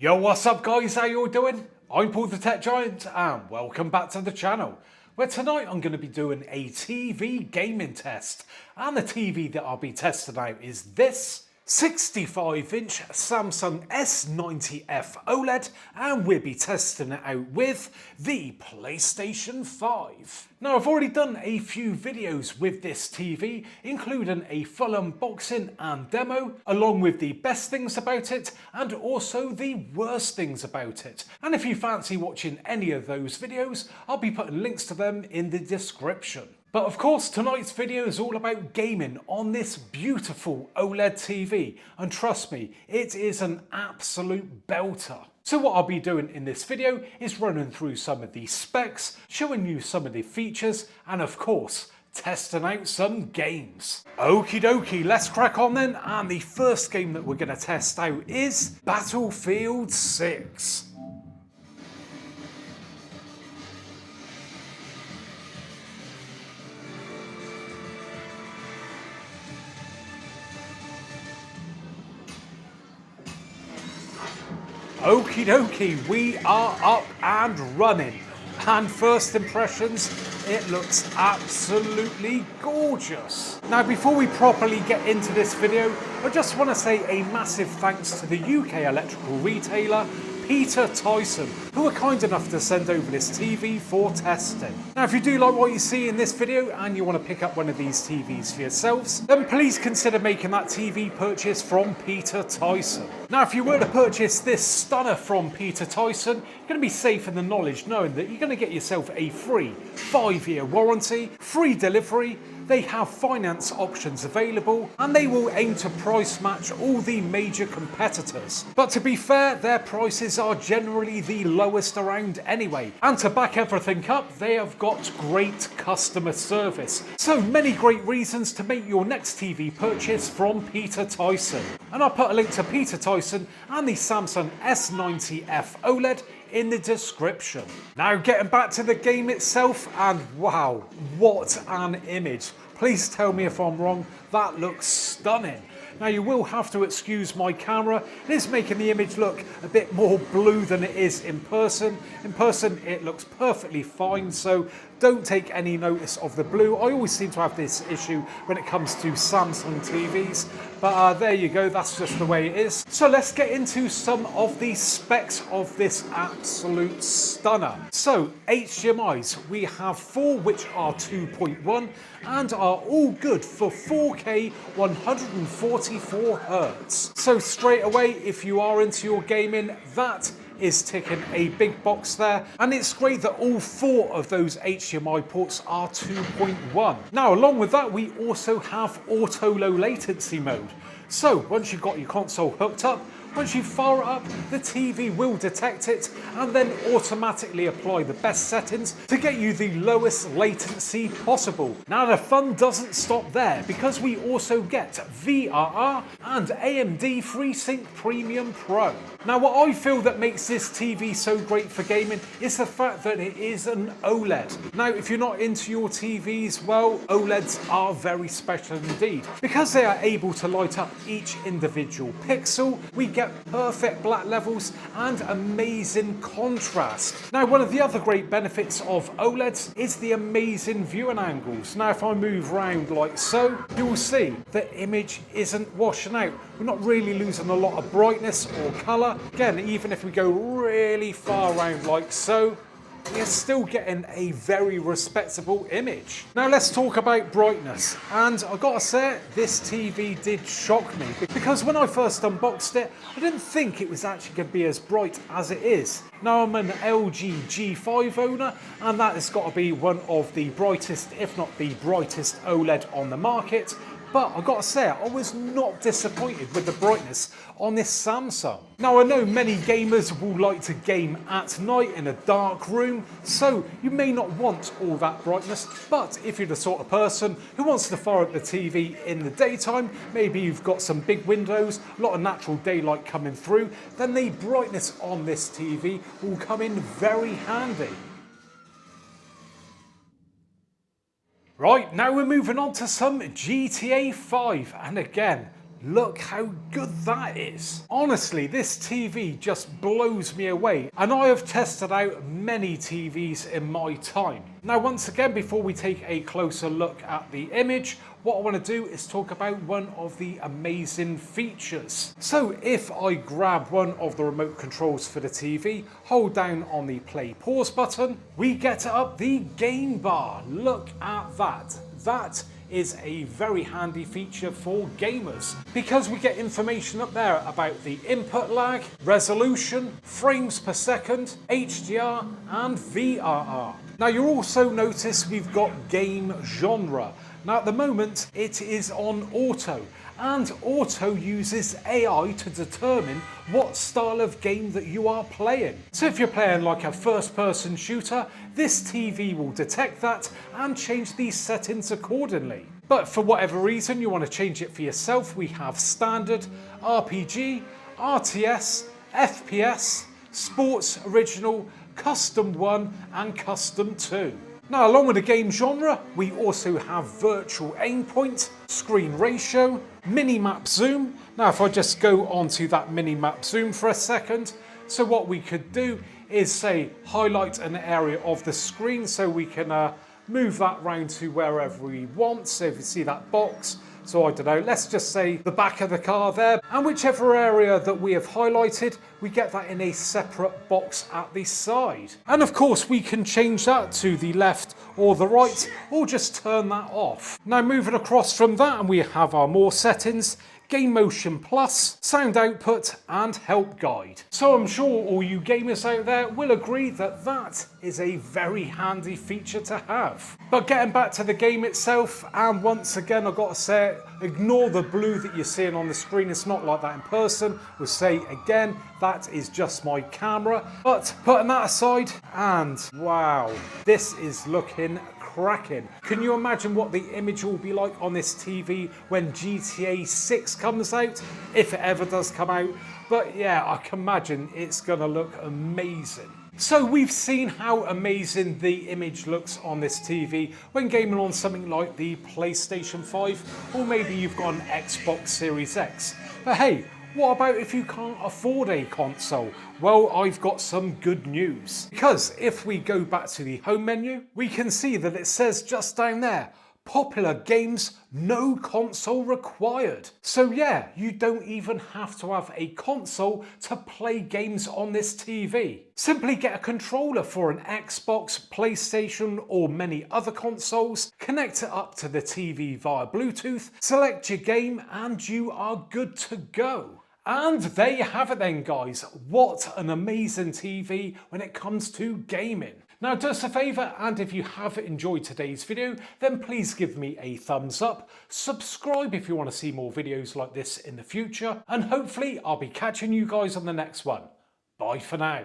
Yo, what's up guys, how you all doing? I'm Paul the Tech Giant and welcome back to the channel, where tonight I'm going to be doing a TV gaming test. And the TV that I'll be testing out is this 65-inch Samsung S90F OLED, and we'll be testing it out with the PlayStation 5. Now, I've already done a few videos with this TV, including a full unboxing and demo, along with the best things about it and also the worst things about it. And if you fancy watching any of those videos, I'll be putting links to them in the description. But of course, tonight's video is all about gaming on this beautiful OLED TV, and trust me, it is an absolute belter. So what I'll be doing in this video is running through some of the specs, showing you some of the features, and of course, testing out some games. Okie dokie, let's crack on then, and the first game that we're going to test out is Battlefield 6. Okie dokie, we are up and running. And first impressions, it looks absolutely gorgeous. Now, before we properly get into this video, I just want to say a massive thanks to the UK electrical retailer, Peter Tyson, who were kind enough to send over this TV for testing. Now, if you do like what you see in this video and you want to pick up one of these TVs for yourselves, then please consider making that TV purchase from Peter Tyson. Now, if you were to purchase this stunner from Peter Tyson, you're going to be safe in the knowledge knowing that you're going to get yourself a free 5-year warranty, free delivery. They have finance options available, and they will aim to price match all the major competitors. But to be fair, their prices are generally the lowest around anyway. And to back everything up, they have got great customer service. So many great reasons to make your next TV purchase from Peter Tyson. And I'll put a link to Peter Tyson and the Samsung S90F OLED in the description. Now, getting back to the game itself, and wow, what an image. Please tell me if I'm wrong, that looks stunning. Now, you will have to excuse my camera. It is making the image look a bit more blue than it is in person. In person, it looks perfectly fine, so don't take any notice of the blue. I always seem to have this issue when it comes to Samsung TVs, but there you go, that's just the way it is. So let's get into some of the specs of this absolute stunner. So HDMIs, we have 4 which are 2.1 and are all good for 4K 144 Hz. So straight away, if you are into your gaming, that is ticking a big box there, and it's great that all 4 of those HDMI ports are 2.1. Now, along with that, we also have auto low latency mode. So once you've got your console hooked up, once you fire it up, the TV will detect it and then automatically apply the best settings to get you the lowest latency possible. Now, the fun doesn't stop there, because we also get VRR and AMD FreeSync Premium Pro. Now, what I feel that makes this TV so great for gaming is the fact that it is an OLED. Now, if you're not into your TVs, well, OLEDs are very special indeed. Because they are able to light up each individual pixel, we get perfect black levels and amazing contrast. Now, one of the other great benefits of OLEDs is the amazing viewing angles. Now, if I move around like so, you will see the image isn't washing out. We're not really losing a lot of brightness or colour. Again, even if we go really far around like so, you're still getting a very respectable image. Now, let's talk about brightness. And I've got to say, this TV did shock me, because when I first unboxed it, I didn't think it was actually going to be as bright as it is. Now, I'm an LG G5 owner, and that has got to be one of the brightest, if not the brightest OLED on the market. But I've got to say, I was not disappointed with the brightness on this Samsung. Now, I know many gamers will like to game at night in a dark room, so you may not want all that brightness, but if you're the sort of person who wants to fire up the TV in the daytime, maybe you've got some big windows, a lot of natural daylight coming through, then the brightness on this TV will come in very handy. Right, now we're moving on to some GTA 5, and again, Look how good that is. Honestly, this TV just blows me away, and I have tested out many TVs in my time. Now, once again, before we take a closer look at the image, what I want to do is talk about one of the amazing features. So if I grab one of the remote controls for the TV, hold down on the play pause button, we get up the game bar. Look at that. That is a very handy feature for gamers because we get information up there about the input lag, resolution, frames per second, HDR and VRR. Now you'll also notice we've got game genre. Now at the moment it is on auto, and auto uses AI to determine what style of game that you are playing. So if you're playing like a first-person shooter, this TV will detect that and change these settings accordingly. But for whatever reason you want to change it for yourself, we have standard, RPG, RTS, FPS, sports, original, custom 1 and custom 2. Now, along with the game genre, we also have virtual aim point, screen ratio, mini-map zoom. Now, if I just go onto that mini-map zoom for a second, so what we could do is say highlight an area of the screen so we can move that round to wherever we want. So if you see that box, so I don't know, let's just say the back of the car there, and whichever area that we have highlighted, we get that in a separate box at the side. And of course we can change that to the left or the right, or just turn that off. Now moving across from that, and we have our more settings, Game Motion Plus, sound output and help guide. So I'm sure all you gamers out there will agree that that is a very handy feature to have. But getting back to the game itself, and once again I've got to say, ignore the blue that you're seeing on the screen, it's not like that in person. We'll say again, that is just my camera. But putting that aside, and wow, this is looking cracking. Can you imagine what the image will be like on this TV when GTA 6 comes out, if it ever does come out? But yeah, I can imagine it's gonna look amazing. So we've seen how amazing the image looks on this TV when gaming on something like the PlayStation 5, or maybe you've got an Xbox Series X. But hey, what about if you can't afford a console? Well, I've got some good news. Because if we go back to the home menu, we can see that it says just down there, popular games, no console required. So yeah, you don't even have to have a console to play games on this TV. Simply get a controller for an Xbox, PlayStation or many other consoles, connect it up to the TV via Bluetooth, select your game and you are good to go. And there you have it then guys, what an amazing TV when it comes to gaming. Now do us a favour, and if you have enjoyed today's video, then please give me a thumbs up, subscribe if you want to see more videos like this in the future, and hopefully I'll be catching you guys on the next one. Bye for now.